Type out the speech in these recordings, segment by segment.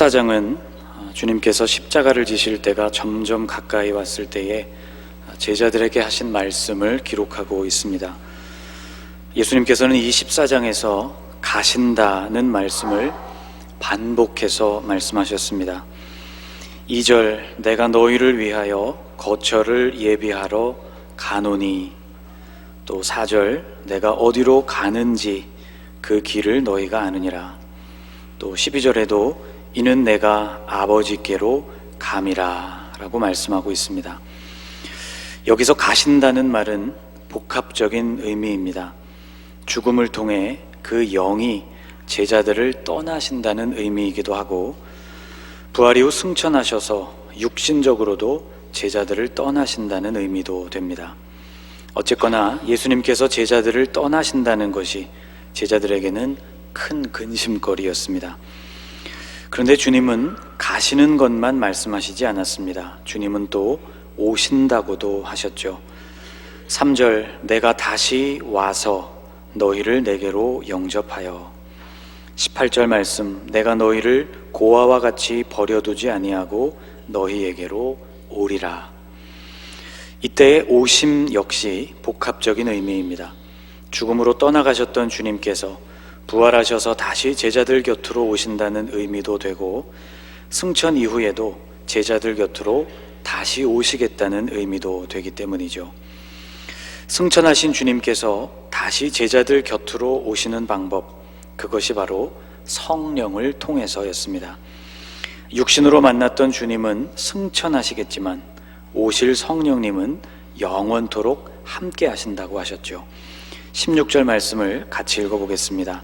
14장은 주님께서 십자가를 지실 때가 점점 가까이 왔을 때에 제자들에게 하신 말씀을 기록하고 있습니다. 예수님께서는 이 14장에서 가신다는 말씀을 반복해서 말씀하셨습니다. 2절, 내가 너희를 위하여 거처를 예비하러 가노니. 또 4절, 내가 어디로 가는지 그 길을 너희가 아느니라. 또 12절에도 이는 내가 아버지께로 감이라 라고 말씀하고 있습니다. 여기서 가신다는 말은 복합적인 의미입니다. 죽음을 통해 그 영이 제자들을 떠나신다는 의미이기도 하고, 부활 이후 승천하셔서 육신적으로도 제자들을 떠나신다는 의미도 됩니다. 어쨌거나 예수님께서 제자들을 떠나신다는 것이 제자들에게는 큰 근심거리였습니다. 그런데 주님은 가시는 것만 말씀하시지 않았습니다. 주님은 또 오신다고도 하셨죠. 3절, 내가 다시 와서 너희를 내게로 영접하여. 18절 말씀, 내가 너희를 고아와 같이 버려두지 아니하고 너희에게로 오리라. 이때의 오심 역시 복합적인 의미입니다. 죽음으로 떠나가셨던 주님께서 부활하셔서 다시 제자들 곁으로 오신다는 의미도 되고, 승천 이후에도 제자들 곁으로 다시 오시겠다는 의미도 되기 때문이죠. 승천하신 주님께서 다시 제자들 곁으로 오시는 방법, 그것이 바로 성령을 통해서였습니다. 육신으로 만났던 주님은 승천하시겠지만 오실 성령님은 영원토록 함께 하신다고 하셨죠. 16절 말씀을 같이 읽어보겠습니다.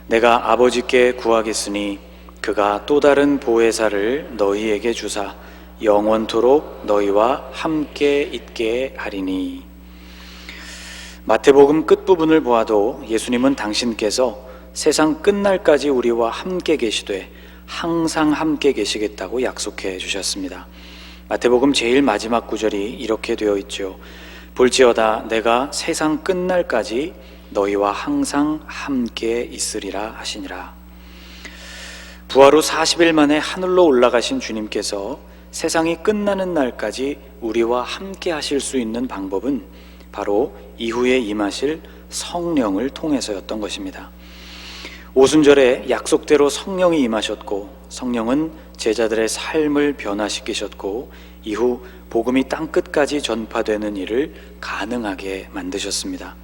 내가 아버지께 구하겠으니 그가 또 다른 보혜사를 너희에게 주사 영원토록 너희와 함께 있게 하리니. 마태복음 끝부분을 보아도 예수님은 당신께서 세상 끝날까지 우리와 함께 계시되 항상 함께 계시겠다고 약속해 주셨습니다. 마태복음 제일 마지막 구절이 이렇게 되어 있죠. 볼지어다 내가 세상 끝날까지 너희와 항상 함께 있으리라 하시니라. 부활 후 40일 만에 하늘로 올라가신 주님께서 세상이 끝나는 날까지 우리와 함께 하실 수 있는 방법은 바로 이후에 임하실 성령을 통해서였던 것입니다. 오순절에 약속대로 성령이 임하셨고, 성령은 제자들의 삶을 변화시키셨고, 이후 복음이 땅끝까지 전파되는 일을 가능하게 만드셨습니다.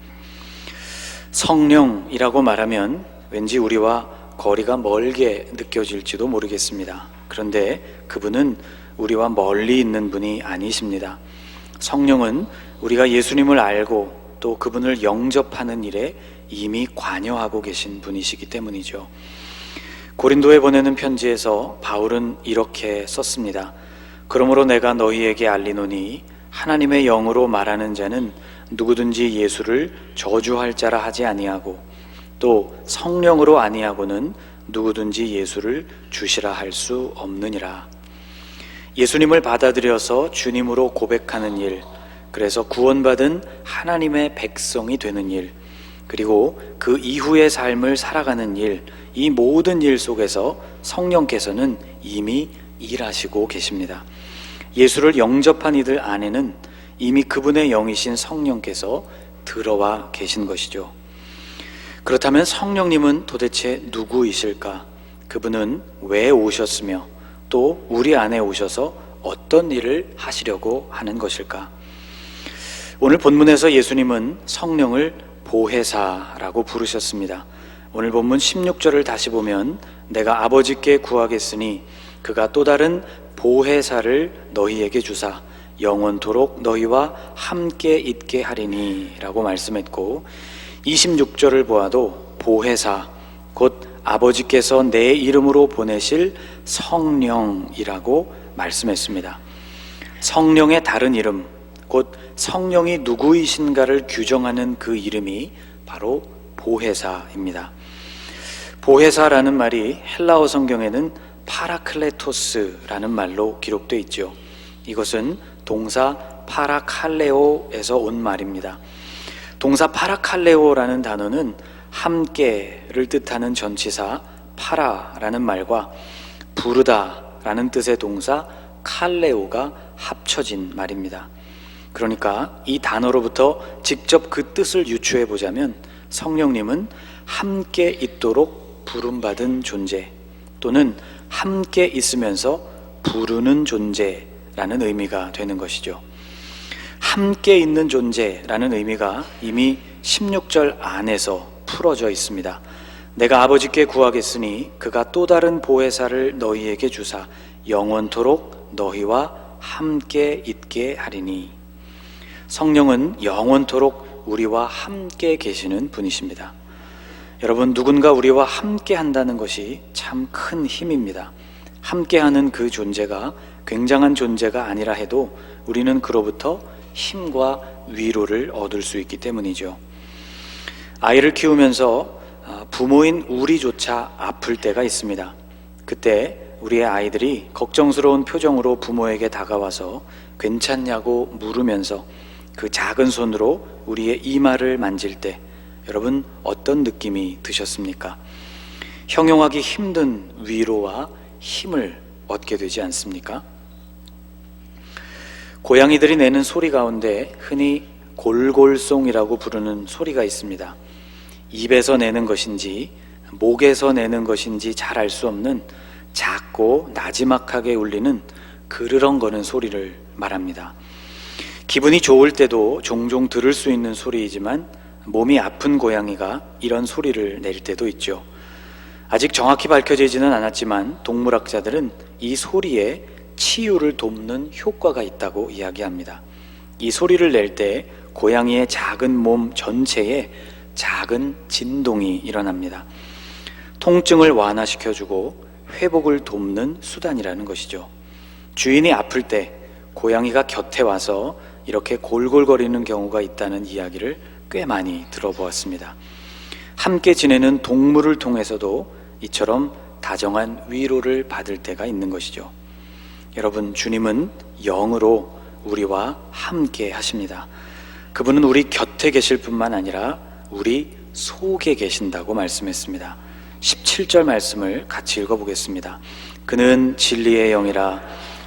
성령이라고 말하면 왠지 우리와 거리가 멀게 느껴질지도 모르겠습니다. 그런데 그분은 우리와 멀리 있는 분이 아니십니다. 성령은 우리가 예수님을 알고 또 그분을 영접하는 일에 이미 관여하고 계신 분이시기 때문이죠. 고린도에 보내는 편지에서 바울은 이렇게 썼습니다. 그러므로 내가 너희에게 알리노니 하나님의 영으로 말하는 자는 누구든지 예수를 저주할 자라 하지 아니하고 또 성령으로 아니하고는 누구든지 예수를 주시라 할 수 없느니라. 예수님을 받아들여서 주님으로 고백하는 일, 그래서 구원받은 하나님의 백성이 되는 일, 그리고 그 이후의 삶을 살아가는 일, 이 모든 일 속에서 성령께서는 이미 일하시고 계십니다. 예수를 영접한 이들 안에는 이미 그분의 영이신 성령께서 들어와 계신 것이죠. 그렇다면 성령님은 도대체 누구이실까? 그분은 왜 오셨으며 또 우리 안에 오셔서 어떤 일을 하시려고 하는 것일까? 오늘 본문에서 예수님은 성령을 보혜사라고 부르셨습니다. 오늘 본문 16절을 다시 보면 내가 아버지께 구하겠으니 그가 또 다른 보혜사를 너희에게 주사 영원토록 너희와 함께 있게 하리니 라고 말씀했고, 26절을 보아도 보혜사, 곧 아버지께서 내 이름으로 보내실 성령이라고 말씀했습니다. 성령의 다른 이름, 곧 성령이 누구이신가를 규정하는 그 이름이 바로 보혜사입니다. 보혜사라는 말이 헬라어 성경에는 파라클레토스라는 말로 기록되어 있죠. 이것은 동사 파라칼레오에서 온 말입니다. 동사 파라칼레오라는 단어는 함께를 뜻하는 전치사 파라라는 말과 부르다라는 뜻의 동사 칼레오가 합쳐진 말입니다. 그러니까 이 단어로부터 직접 그 뜻을 유추해 보자면 성령님은 함께 있도록 부름받은 존재 또는 함께 있으면서 부르는 존재라는 의미가 되는 것이죠. 함께 있는 존재라는 의미가 이미 16절 안에서 풀어져 있습니다. 내가 아버지께 구하겠으니 그가 또 다른 보혜사를 너희에게 주사 영원토록 너희와 함께 있게 하리니. 성령은 영원토록 우리와 함께 계시는 분이십니다. 여러분, 누군가 우리와 함께 한다는 것이 참 큰 힘입니다. 함께하는 그 존재가 굉장한 존재가 아니라 해도 우리는 그로부터 힘과 위로를 얻을 수 있기 때문이죠. 아이를 키우면서 부모인 우리조차 아플 때가 있습니다. 그때 우리의 아이들이 걱정스러운 표정으로 부모에게 다가와서 괜찮냐고 물으면서 그 작은 손으로 우리의 이마를 만질 때 여러분 어떤 느낌이 드셨습니까? 형용하기 힘든 위로와 힘을 얻게 되지 않습니까? 고양이들이 내는 소리 가운데 흔히 골골송이라고 부르는 소리가 있습니다. 입에서 내는 것인지 목에서 내는 것인지 잘 알 수 없는 작고 나지막하게 울리는 그르렁거리는 소리를 말합니다. 기분이 좋을 때도 종종 들을 수 있는 소리이지만 몸이 아픈 고양이가 이런 소리를 낼 때도 있죠. 아직 정확히 밝혀지지는 않았지만 동물학자들은 이 소리에 치유를 돕는 효과가 있다고 이야기합니다. 이 소리를 낼 때 고양이의 작은 몸 전체에 작은 진동이 일어납니다. 통증을 완화시켜주고 회복을 돕는 수단이라는 것이죠. 주인이 아플 때 고양이가 곁에 와서 이렇게 골골거리는 경우가 있다는 이야기를 꽤 많이 들어보았습니다. 함께 지내는 동물을 통해서도 이처럼 다정한 위로를 받을 때가 있는 것이죠. 여러분, 주님은 영으로 우리와 함께 하십니다. 그분은 우리 곁에 계실 뿐만 아니라 우리 속에 계신다고 말씀했습니다. 17절 말씀을 같이 읽어보겠습니다. 그는 진리의 영이라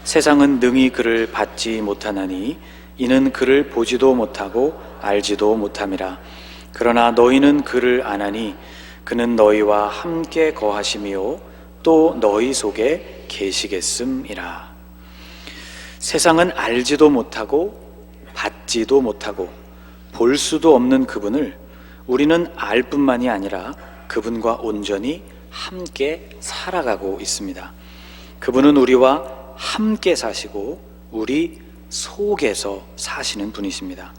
세상은 능히 그를 받지 못하나니 이는 그를 보지도 못하고 알지도 못함이라. 그러나 너희는 그를 아나니 그는 너희와 함께 거하심이요 또 너희 속에 계시겠음이라. 세상은 알지도 못하고 받지도 못하고 볼 수도 없는 그분을 우리는 알 뿐만이 아니라 그분과 온전히 함께 살아가고 있습니다. 그분은 우리와 함께 사시고 우리 속에서 사시는 분이십니다.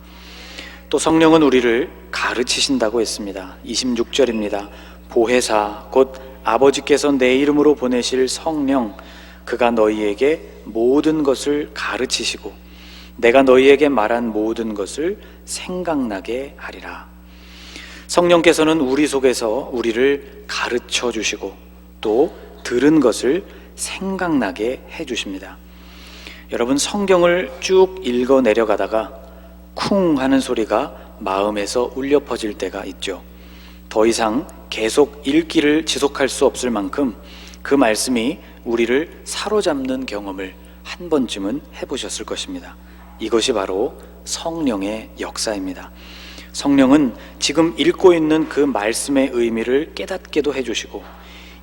또 성령은 우리를 가르치신다고 했습니다. 26절입니다. 보혜사 곧 아버지께서 내 이름으로 보내실 성령 그가 너희에게 모든 것을 가르치시고 내가 너희에게 말한 모든 것을 생각나게 하리라. 성령께서는 우리 속에서 우리를 가르쳐 주시고 또 들은 것을 생각나게 해 주십니다. 여러분, 성경을 쭉 읽어 내려가다가 쿵 하는 소리가 마음에서 울려 퍼질 때가 있죠. 더 이상 계속 읽기를 지속할 수 없을 만큼 그 말씀이 우리를 사로잡는 경험을 한 번쯤은 해보셨을 것입니다. 이것이 바로 성령의 역사입니다. 성령은 지금 읽고 있는 그 말씀의 의미를 깨닫게도 해주시고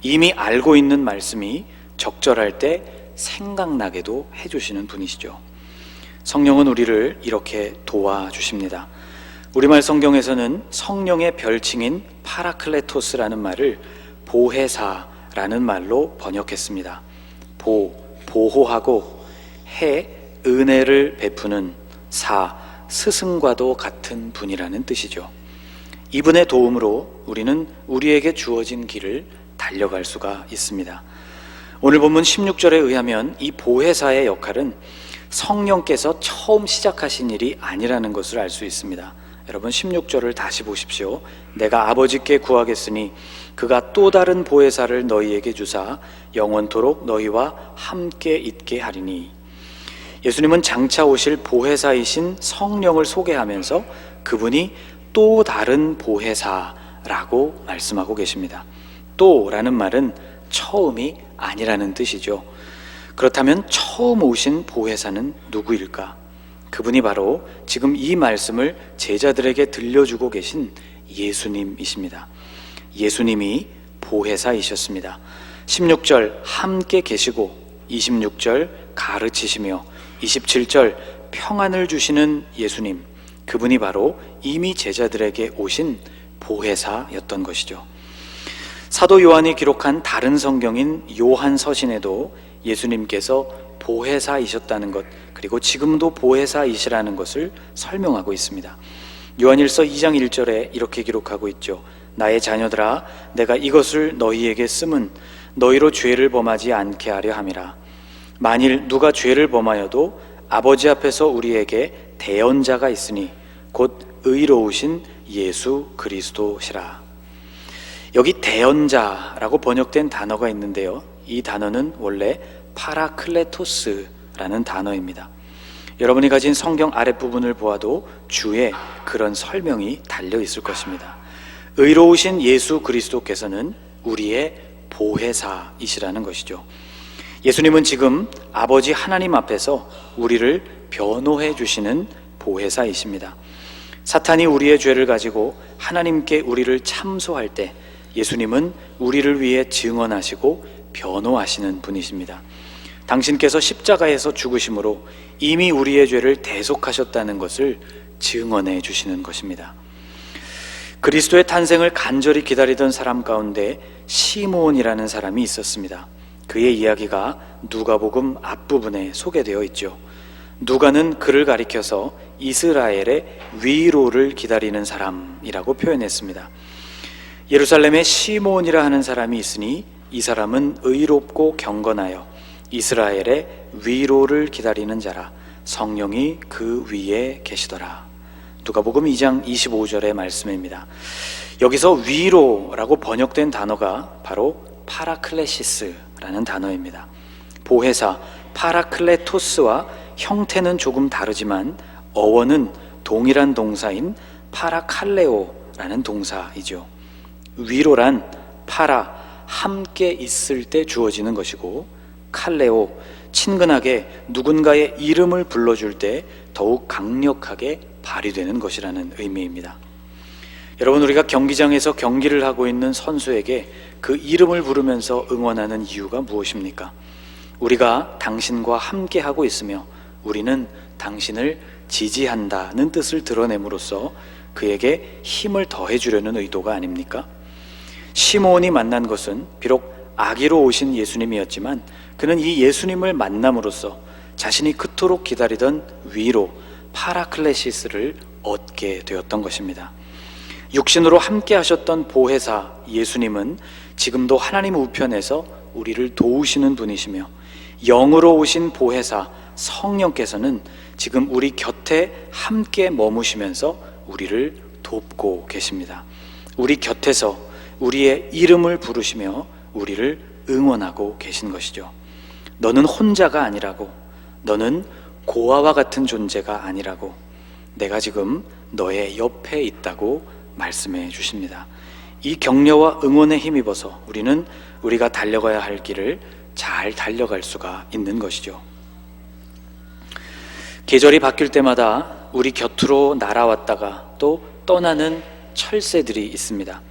이미 알고 있는 말씀이 적절할 때 생각나게도 해주시는 분이시죠. 성령은 우리를 이렇게 도와주십니다. 우리말 성경에서는 성령의 별칭인 파라클레토스라는 말을 보혜사라는 말로 번역했습니다. 보호하고 해, 은혜를 베푸는 스승과도 같은 분이라는 뜻이죠. 이분의 도움으로 우리는 우리에게 주어진 길을 달려갈 수가 있습니다. 오늘 본문 16절에 의하면 이 보혜사의 역할은 성령께서 처음 시작하신 일이 아니라는 것을 알 수 있습니다. 여러분, 16절을 다시 보십시오. 내가 아버지께 구하겠으니 그가 또 다른 보혜사를 너희에게 주사 영원토록 너희와 함께 있게 하리니. 예수님은 장차 오실 보혜사이신 성령을 소개하면서 그분이 또 다른 보혜사라고 말씀하고 계십니다. 또라는 말은 처음이 아니라는 뜻이죠. 그렇다면 처음 오신 보혜사는 누구일까? 그분이 바로 지금 이 말씀을 제자들에게 들려주고 계신 예수님이십니다. 예수님이 보혜사이셨습니다. 16절 함께 계시고 26절 가르치시며 27절 평안을 주시는 예수님, 그분이 바로 이미 제자들에게 오신 보혜사였던 것이죠. 사도 요한이 기록한 다른 성경인 요한서신에도 예수님께서 보혜사이셨다는 것, 그리고 지금도 보혜사이시라는 것을 설명하고 있습니다. 요한일서 2장 1절에 이렇게 기록하고 있죠. 나의 자녀들아, 내가 이것을 너희에게 쓰면 너희로 죄를 범하지 않게 하려 함이라. 만일 누가 죄를 범하여도 아버지 앞에서 우리에게 대언자가 있으니 곧 의로우신 예수 그리스도시라. 여기 대언자라고 번역된 단어가 있는데요, 이 단어는 원래 파라클레토스라는 단어입니다. 여러분이 가진 성경 아랫부분을 보아도 주에 그런 설명이 달려 있을 것입니다. 의로우신 예수 그리스도께서는 우리의 보혜사이시라는 것이죠. 예수님은 지금 아버지 하나님 앞에서 우리를 변호해 주시는 보혜사이십니다. 사탄이 우리의 죄를 가지고 하나님께 우리를 참소할 때 예수님은 우리를 위해 증언하시고 변호하시는 분이십니다. 당신께서 십자가에서 죽으심으로 이미 우리의 죄를 대속하셨다는 것을 증언해 주시는 것입니다. 그리스도의 탄생을 간절히 기다리던 사람 가운데 시므온이라는 사람이 있었습니다. 그의 이야기가 누가복음 앞부분에 소개되어 있죠. 누가는 그를 가리켜서 이스라엘의 위로를 기다리는 사람이라고 표현했습니다. 예루살렘에 시므온이라 하는 사람이 있으니 이 사람은 의롭고 경건하여 이스라엘의 위로를 기다리는 자라. 성령이 그 위에 계시더라. 누가복음 2장 25절의 말씀입니다. 여기서 위로라고 번역된 단어가 바로 파라클레시스라는 단어입니다. 보혜사 파라클레토스와 형태는 조금 다르지만 어원은 동일한 동사인 파라칼레오라는 동사이죠. 위로란 파라, 함께 있을 때 주어지는 것이고, 칼레오, 친근하게 누군가의 이름을 불러줄 때 더욱 강력하게 발휘되는 것이라는 의미입니다. 여러분, 우리가 경기장에서 경기를 하고 있는 선수에게 그 이름을 부르면서 응원하는 이유가 무엇입니까? 우리가 당신과 함께 하고 있으며 우리는 당신을 지지한다는 뜻을 드러냄으로써 그에게 힘을 더해주려는 의도가 아닙니까? 시므온이 만난 것은 비록 아기로 오신 예수님이었지만 그는 이 예수님을 만남으로써 자신이 그토록 기다리던 위로, 파라클레시스를 얻게 되었던 것입니다. 육신으로 함께 하셨던 보혜사 예수님은 지금도 하나님 우편에서 우리를 도우시는 분이시며, 영으로 오신 보혜사 성령께서는 지금 우리 곁에 함께 머무시면서 우리를 돕고 계십니다. 우리 곁에서 우리의 이름을 부르시며 우리를 응원하고 계신 것이죠. 너는 혼자가 아니라고, 너는 고아와 같은 존재가 아니라고, 내가 지금 너의 옆에 있다고 말씀해 주십니다. 이 격려와 응원에 힘입어서 우리는 우리가 달려가야 할 길을 잘 달려갈 수가 있는 것이죠. 계절이 바뀔 때마다 우리 곁으로 날아왔다가 또 떠나는 철새들이 있습니다.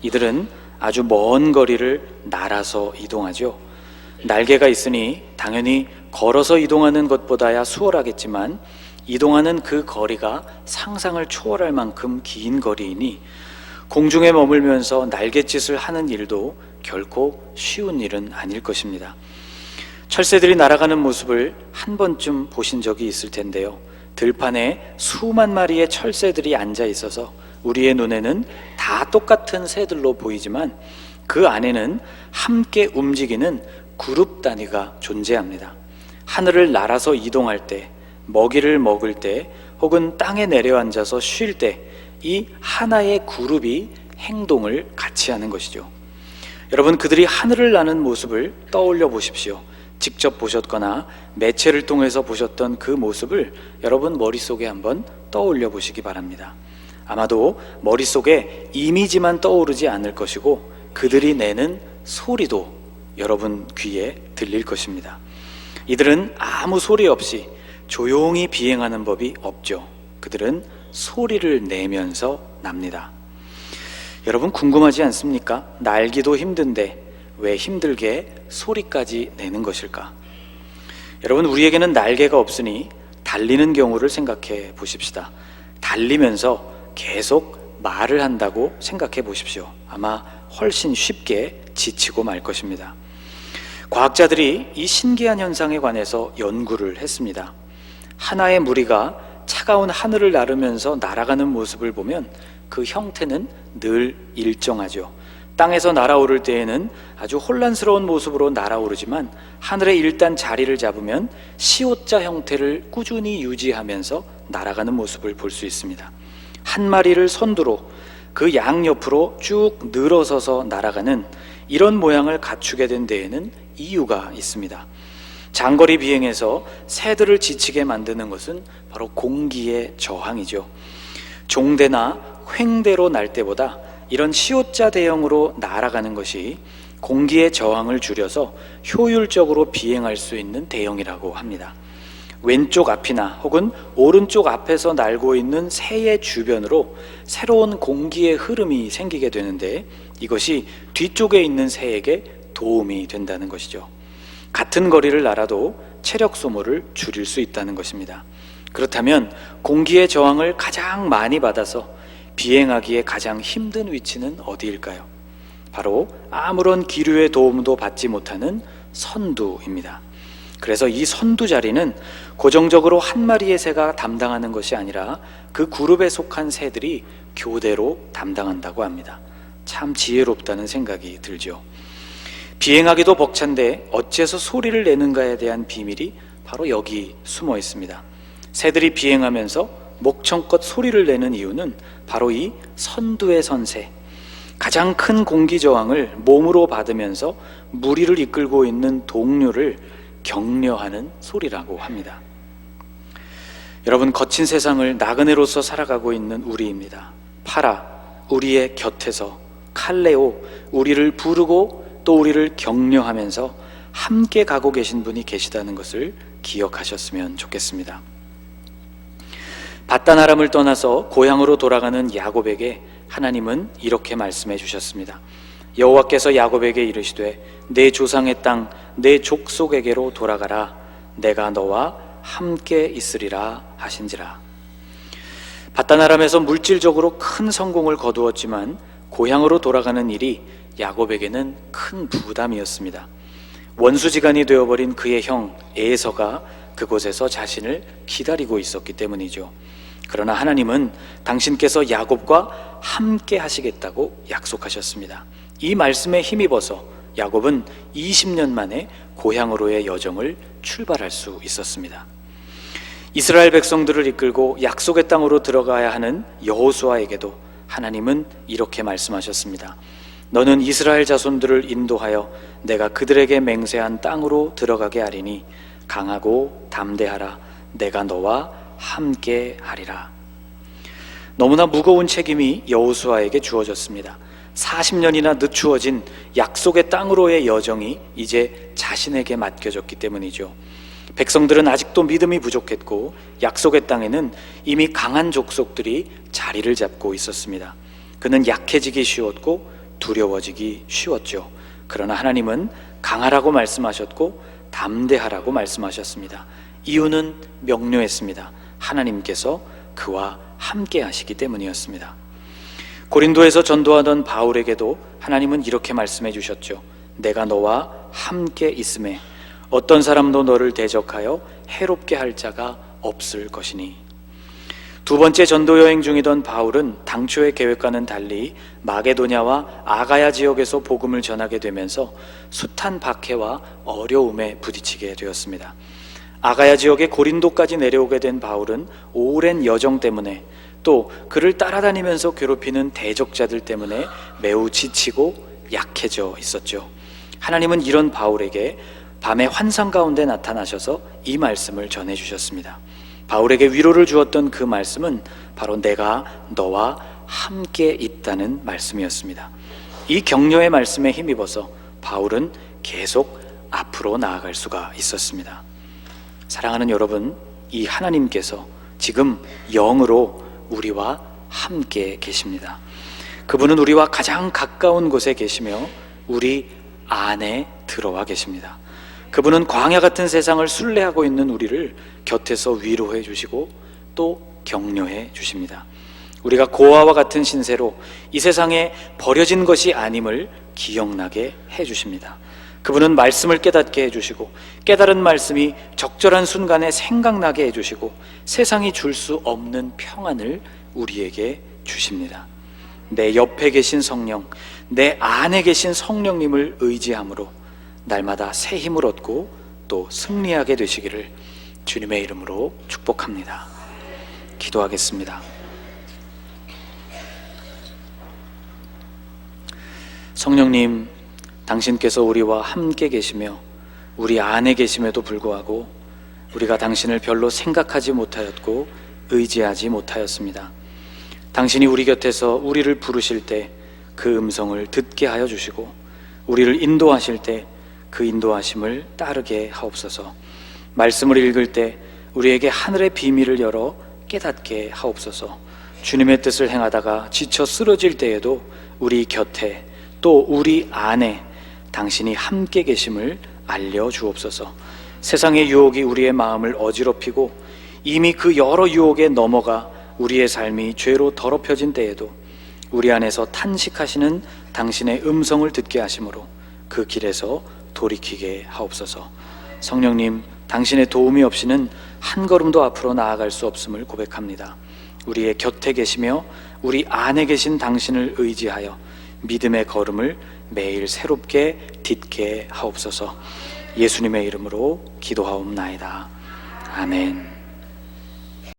이들은 아주 먼 거리를 날아서 이동하죠. 날개가 있으니 당연히 걸어서 이동하는 것보다야 수월하겠지만 이동하는 그 거리가 상상을 초월할 만큼 긴 거리이니 공중에 머물면서 날갯짓을 하는 일도 결코 쉬운 일은 아닐 것입니다. 철새들이 날아가는 모습을 한 번쯤 보신 적이 있을 텐데요. 들판에 수만 마리의 철새들이 앉아 있어서 우리의 눈에는 다 똑같은 새들로 보이지만 그 안에는 함께 움직이는 그룹 단위가 존재합니다. 하늘을 날아서 이동할 때, 먹이를 먹을 때, 혹은 땅에 내려앉아서 쉴 때 이 하나의 그룹이 행동을 같이 하는 것이죠. 여러분, 그들이 하늘을 나는 모습을 떠올려 보십시오. 직접 보셨거나 매체를 통해서 보셨던 그 모습을 여러분 머릿속에 한번 떠올려 보시기 바랍니다. 아마도 머릿속에 이미지만 떠오르지 않을 것이고 그들이 내는 소리도 여러분 귀에 들릴 것입니다. 이들은 아무 소리 없이 조용히 비행하는 법이 없죠. 그들은 소리를 내면서 납니다. 여러분 궁금하지 않습니까? 날기도 힘든데 왜 힘들게 소리까지 내는 것일까? 여러분, 우리에게는 날개가 없으니 달리는 경우를 생각해 보십시다. 달리면서 계속 말을 한다고 생각해 보십시오. 아마 훨씬 쉽게 지치고 말 것입니다. 과학자들이 이 신기한 현상에 관해서 연구를 했습니다. 하나의 무리가 차가운 하늘을 나르면서 날아가는 모습을 보면 그 형태는 늘 일정하죠. 땅에서 날아오를 때에는 아주 혼란스러운 모습으로 날아오르지만 하늘에 일단 자리를 잡으면 시옷자 형태를 꾸준히 유지하면서 날아가는 모습을 볼 수 있습니다. 한 마리를 선두로 그 양옆으로 쭉 늘어서서 날아가는 이런 모양을 갖추게 된 데에는 이유가 있습니다. 장거리 비행에서 새들을 지치게 만드는 것은 바로 공기의 저항이죠. 종대나 횡대로 날 때보다 이런 시옷자 대형으로 날아가는 것이 공기의 저항을 줄여서 효율적으로 비행할 수 있는 대형이라고 합니다. 왼쪽 앞이나 혹은 오른쪽 앞에서 날고 있는 새의 주변으로 새로운 공기의 흐름이 생기게 되는데 이것이 뒤쪽에 있는 새에게 도움이 된다는 것이죠. 같은 거리를 날아도 체력 소모를 줄일 수 있다는 것입니다. 그렇다면 공기의 저항을 가장 많이 받아서 비행하기에 가장 힘든 위치는 어디일까요? 바로 아무런 기류의 도움도 받지 못하는 선두입니다. 그래서 이 선두 자리는 고정적으로 한 마리의 새가 담당하는 것이 아니라 그 그룹에 속한 새들이 교대로 담당한다고 합니다. 참 지혜롭다는 생각이 들죠. 비행하기도 벅찬데 어째서 소리를 내는가에 대한 비밀이 바로 여기 숨어 있습니다. 새들이 비행하면서 목청껏 소리를 내는 이유는 바로 이 선두에 선 새, 가장 큰 공기 저항을 몸으로 받으면서 무리를 이끌고 있는 동료를 격려하는 소리라고 합니다. 여러분, 거친 세상을 나그네로서 살아가고 있는 우리입니다. 파라, 우리의 곁에서, 칼레오, 우리를 부르고 또 우리를 격려하면서 함께 가고 계신 분이 계시다는 것을 기억하셨으면 좋겠습니다. 밧단 아람을 떠나서 고향으로 돌아가는 야곱에게 하나님은 이렇게 말씀해 주셨습니다. 여호와께서 야곱에게 이르시되 내 조상의 땅 내 족속에게로 돌아가라. 내가 너와 함께 있으리라 하신지라. 밧단 아람에서 물질적으로 큰 성공을 거두었지만 고향으로 돌아가는 일이 야곱에게는 큰 부담이었습니다. 원수지간이 되어버린 그의 형 에서가 그곳에서 자신을 기다리고 있었기 때문이죠. 그러나 하나님은 당신께서 야곱과 함께 하시겠다고 약속하셨습니다. 이 말씀에 힘입어서 야곱은 20년 만에 고향으로의 여정을 출발할 수 있었습니다. 이스라엘 백성들을 이끌고 약속의 땅으로 들어가야 하는 여호수아에게도 하나님은 이렇게 말씀하셨습니다. 너는 이스라엘 자손들을 인도하여 내가 그들에게 맹세한 땅으로 들어가게 하리니 강하고 담대하라. 내가 너와 함께 하리라. 너무나 무거운 책임이 여호수아에게 주어졌습니다. 40년이나 늦추어진 약속의 땅으로의 여정이 이제 자신에게 맡겨졌기 때문이죠. 백성들은 아직도 믿음이 부족했고 약속의 땅에는 이미 강한 족속들이 자리를 잡고 있었습니다. 그는 약해지기 쉬웠고 두려워지기 쉬웠죠. 그러나 하나님은 강하라고 말씀하셨고 담대하라고 말씀하셨습니다. 이유는 명료했습니다. 하나님께서 그와 함께 하시기 때문이었습니다. 고린도에서 전도하던 바울에게도 하나님은 이렇게 말씀해 주셨죠. 내가 너와 함께 있음에 어떤 사람도 너를 대적하여 해롭게 할 자가 없을 것이니. 두 번째 전도 여행 중이던 바울은 당초의 계획과는 달리 마게도냐와 아가야 지역에서 복음을 전하게 되면서 숱한 박해와 어려움에 부딪히게 되었습니다. 아가야 지역의 고린도까지 내려오게 된 바울은 오랜 여정 때문에 또 그를 따라다니면서 괴롭히는 대적자들 때문에 매우 지치고 약해져 있었죠. 하나님은 이런 바울에게 밤의 환상 가운데 나타나셔서 이 말씀을 전해주셨습니다. 바울에게 위로를 주었던 그 말씀은 바로 내가 너와 함께 있다는 말씀이었습니다. 이 격려의 말씀에 힘입어서 바울은 계속 앞으로 나아갈 수가 있었습니다. 사랑하는 여러분, 이 하나님께서 지금 영으로 우리와 함께 계십니다. 그분은 우리와 가장 가까운 곳에 계시며 우리 안에 들어와 계십니다. 그분은 광야 같은 세상을 순례하고 있는 우리를 곁에서 위로해 주시고 또 격려해 주십니다. 우리가 고아와 같은 신세로 이 세상에 버려진 것이 아님을 기억나게 해 주십니다. 그분은 말씀을 깨닫게 해주시고 깨달은 말씀이 적절한 순간에 생각나게 해주시고 세상이 줄 수 없는 평안을 우리에게 주십니다. 내 옆에 계신 성령, 내 안에 계신 성령님을 의지함으로 날마다 새 힘을 얻고 또 승리하게 되시기를 주님의 이름으로 축복합니다. 기도하겠습니다. 성령님, 당신께서 우리와 함께 계시며 우리 안에 계심에도 불구하고 우리가 당신을 별로 생각하지 못하였고 의지하지 못하였습니다. 당신이 우리 곁에서 우리를 부르실 때 그 음성을 듣게 하여 주시고 우리를 인도하실 때 그 인도하심을 따르게 하옵소서. 말씀을 읽을 때 우리에게 하늘의 비밀을 열어 깨닫게 하옵소서. 주님의 뜻을 행하다가 지쳐 쓰러질 때에도 우리 곁에 또 우리 안에 당신이 함께 계심을 알려주옵소서. 세상의 유혹이 우리의 마음을 어지럽히고 이미 그 여러 유혹에 넘어가 우리의 삶이 죄로 더럽혀진 때에도 우리 안에서 탄식하시는 당신의 음성을 듣게 하심으로 그 길에서 돌이키게 하옵소서. 성령님, 당신의 도움이 없이는 한 걸음도 앞으로 나아갈 수 없음을 고백합니다. 우리의 곁에 계시며 우리 안에 계신 당신을 의지하여 믿음의 걸음을 매일 새롭게 딛게 하옵소서. 예수님의 이름으로 기도하옵나이다. 아멘.